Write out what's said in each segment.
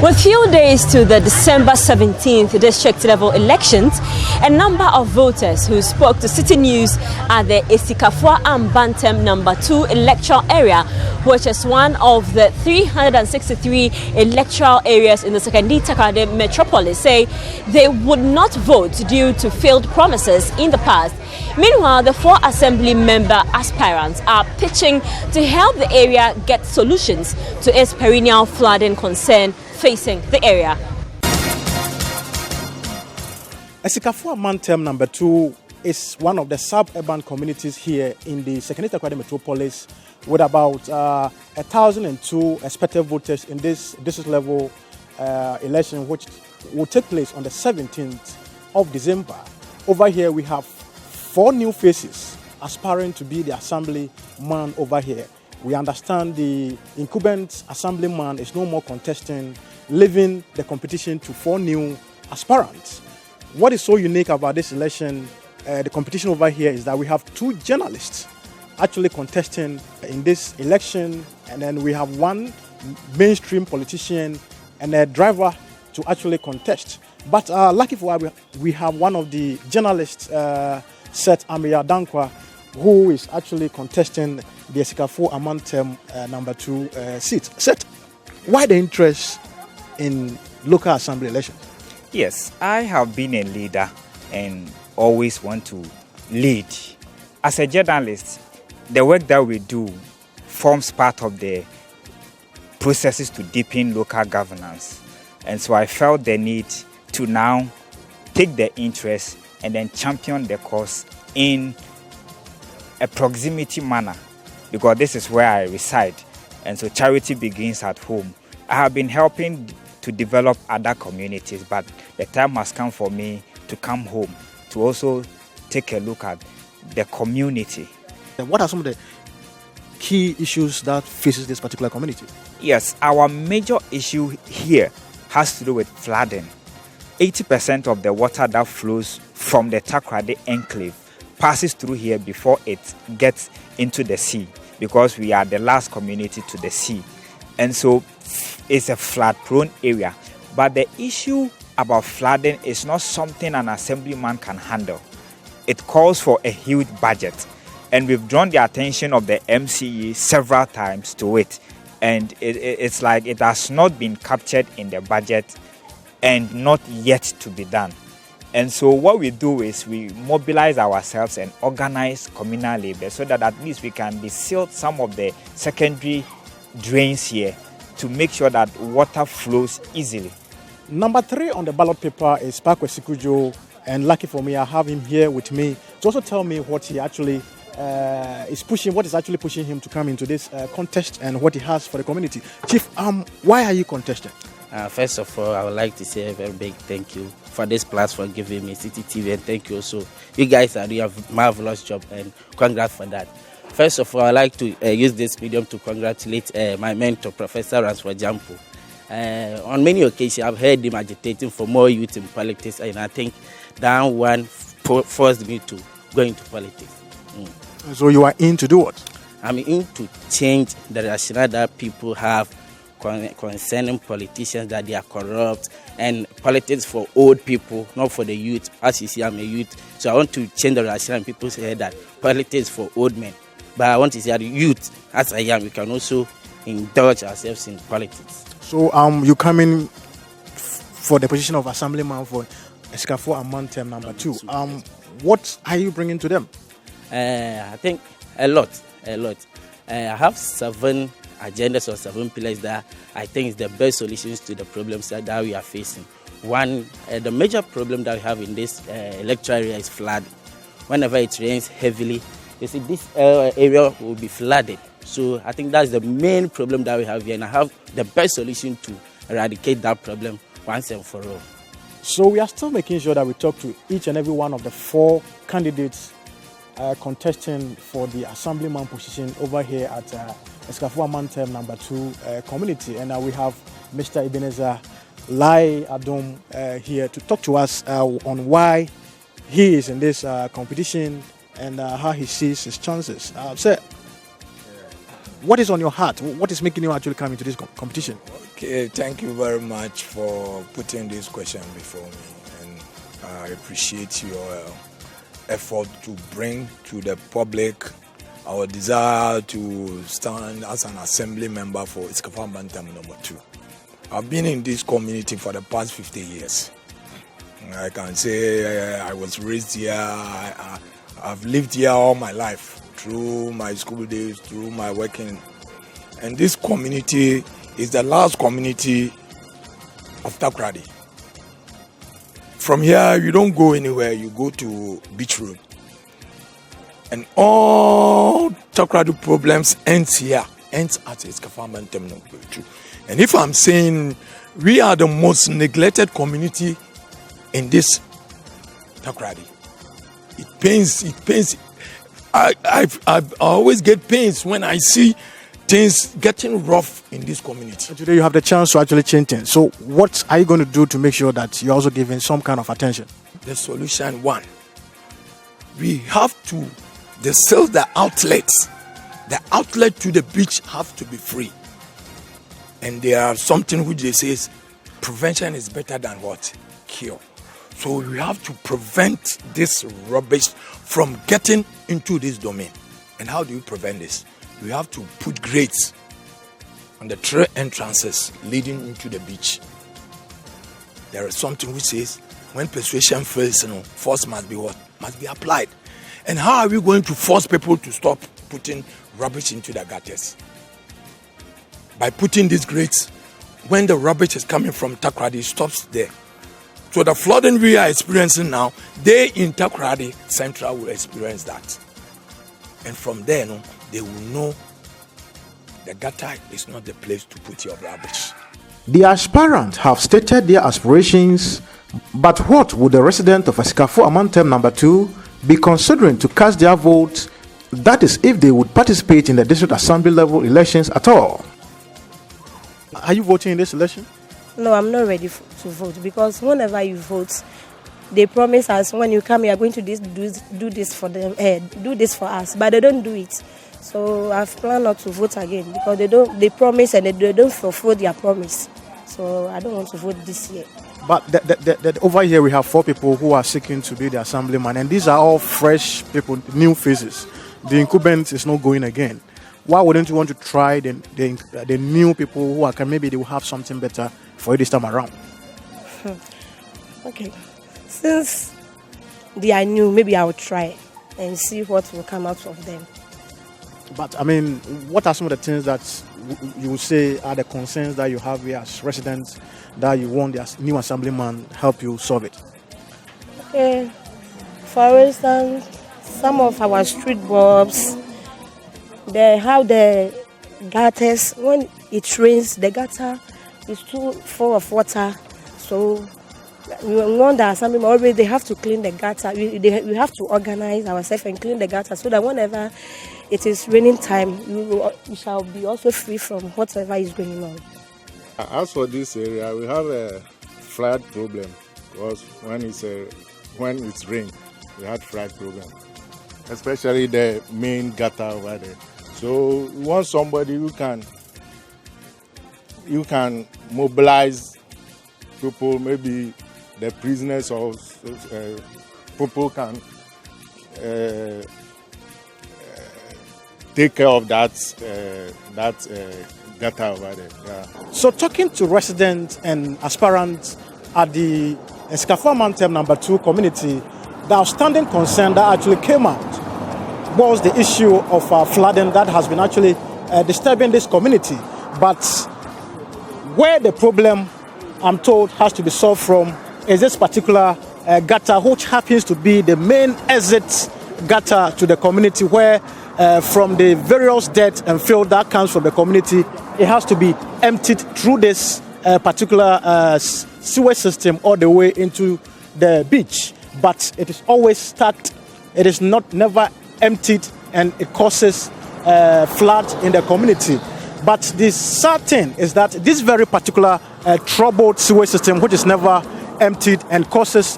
With few days to the December 17th district level elections, a number of voters who spoke to Citi News at the Essikafoambantem Number Two electoral area, which is one of the 363 electoral areas in the Sekondi-Takoradi Metropolis, say they would not vote due to failed promises in the past. Meanwhile, the 4 assembly member aspirants are pitching to help the area get solutions to its perennial flooding concern facing the area. Essikafoambantem Number Two is one of the suburban communities here in the Sekondi-Takoradi Metropolis, with about 1,002 expected voters in this district level election, which will take place on the 17th of December. Over here we have 4 new faces aspiring to be the assemblyman over here. We understand the incumbent assemblyman is no more contesting, leaving the competition to 4 new aspirants. What is so unique about this election, the competition over here, is that we have 2 journalists actually contesting in this election, and then we have 1 mainstream politician and a driver to actually contest. But lucky for us, we have one of the journalists, Seth Amir Dankwa, who is actually contesting the Essikafoambantem Number Two seat. Seth, why the interest in local assembly elections? Yes, I have been a leader and always want to lead. As a journalist, the work that we do forms part of the processes to deepen local governance. And so I felt the need to now take the interest and then champion the cause in a proximity manner, because this is where I reside. And so charity begins at home. I have been helping to develop other communities, but the time has come for me to come home to also take a look at the community. What are some of the key issues that faces this particular community? Yes, our major issue here has to do with flooding. 80% of the water that flows from the Takoradi enclave passes through here before it gets into the sea, because we are the last community to the sea. And so it's a flood-prone area. But the issue about flooding is not something an assemblyman can handle. It calls for a huge budget. And we've drawn the attention of the MCE several times to it. And it's like it has not been captured in the budget and not yet to be done. And so what we do is we mobilize ourselves and organize communal labor so that at least we can deseal some of the secondary drains here to make sure that water flows easily. Number 3 on the ballot paper is Parkway Sikujo, and lucky for me, I have him here with me to also tell me what he actually what is actually pushing him to come into this contest and what he has for the community. Chief, why are you contesting? First of all, I would like to say a very big thank you for this platform giving me Citi TV, and thank you also. You guys are doing a marvelous job, and congrats for that. First of all, I'd like to use this medium to congratulate my mentor, Professor Ransford Jampo. On many occasions, I've heard him agitating for more youth in politics, and I think that one forced me to go into politics. So you are in to do what? I'm in to change the rationale that people have concerning politicians, that they are corrupt, and politics for old people, not for the youth. As you see, I'm a youth, so I want to change the rationale in people's head that politics for old men. But I want to say that the youth, as I am, we can also indulge ourselves in politics. So you coming for the position of assemblyman for Essikafoambantem Number Two. What are you bringing to them? I think a lot. I have 7 agendas or 7 pillars that I think is the best solutions to the problems that we are facing. One, the major problem that we have in this electoral area is flood. Whenever it rains heavily, you see this area will be flooded. So I think that's the main problem that we have here, and I have the best solution to eradicate that problem once and for all. So we are still making sure that we talk to each and every one of the 4 candidates contesting for the assemblyman position over here at Essikafoambantem Number Two community, and we have Mr. Ebenezer Lai Adom here to talk to us on why he is in this competition and how he sees his chances. Sir, what is on your heart? What is making you actually come into this competition? Okay, thank you very much for putting this question before me, and I appreciate your effort to bring to the public our desire to stand as an assembly member for Essikafoambantem Number Two. I've been in this community for the past 50 years. I can say I was raised here. I've lived here all my life, through my school days, through my working. And this community is the last community of Takoradi. From here, you don't go anywhere. You go to Beach Road. And all Takoradi problems ends here, ends at Essikafoambantem Number Two. And if I'm saying we are the most neglected community in this Takoradi, it pains. I always get pains when I see things getting rough in this community. And today you have the chance to actually change things. So what are you going to do to make sure that you're also giving some kind of attention? The solution one, we have to sell the outlets. The outlet to the beach have to be free. And there are something which they say prevention is better than what? Cure. So we have to prevent this rubbish from getting into this domain. And how do you prevent this? We have to put grates on the three entrances leading into the beach. There is something which says when persuasion fails, force must be what? Must be applied. And how are we going to force people to stop putting rubbish into the gutters? By putting these grates, when the rubbish is coming from Takoradi, it stops there. So the flooding we are experiencing now, they in Takoradi Central will experience that. And from there, they will know the gutter is not the place to put your rubbish. The aspirants have stated their aspirations, but what would the residents of Essikafoambantem Number Two be considering to cast their vote? That is, if they would participate in the district assembly level elections at all. Are you voting in this election? No, I'm not ready to vote, because whenever you vote, they promise us when you come, you are going to do this for them, do this for us, but they don't do it. So I've planned not to vote again because they promise and they don't fulfill their promise. So I don't want to vote this year. But over here we have 4 people who are seeking to be the assemblyman, and these are all fresh people, new faces. The incumbent is not going again. Why wouldn't you want to try the new people who are, maybe they will have something better for you this time around? Okay. Since they are new, maybe I will try and see what will come out of them. But I mean, what are some of the things that you would say are the concerns that you have here as residents that you want the new assemblyman help you solve it? Okay. For instance, some of our street bulbs, they have the gutters. When it rains, the gutter is too full of water. So we want the assemblyman always, they have to clean the gutter. We have to organize ourselves and clean the gutter so that whenever it is raining time, we shall be also free from whatever is going on. As for this area, we have a flood problem because when it's rain, we had flood problem, especially the main gutter over there. So we want somebody who can mobilize people, maybe the prisoners or people can take care of that gutter over there. Yeah. So talking to residents and aspirants at the Essikafoambantem Number Two community, the outstanding concern that actually came out was the issue of flooding that has been actually disturbing this community. But where the problem, I'm told, has to be solved from is this particular gutter, which happens to be the main exit gutter to the community, where from the various dirt and filth that comes from the community, it has to be emptied through this particular sewer system all the way into the beach. But it is always stacked. It is never emptied, and it causes flood in the community. But the sad thing is that this very particular troubled sewer system, which is never emptied and causes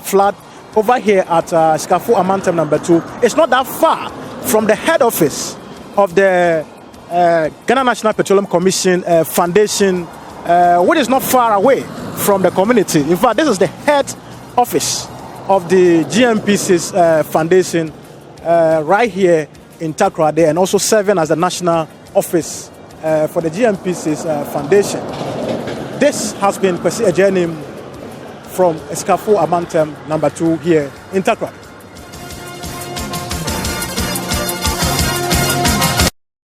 flood over here at Essikafoambantem Number Two, it's not that far from the head office of the Ghana National Petroleum Commission Foundation which is not far away from the community. In fact, this is the head office of the GMPC's foundation right here in Takoradi, and also serving as the national office for the GMPC's foundation. This has been Kwesi Ejenim from Essikafoambantem Number Two here in Takoradi.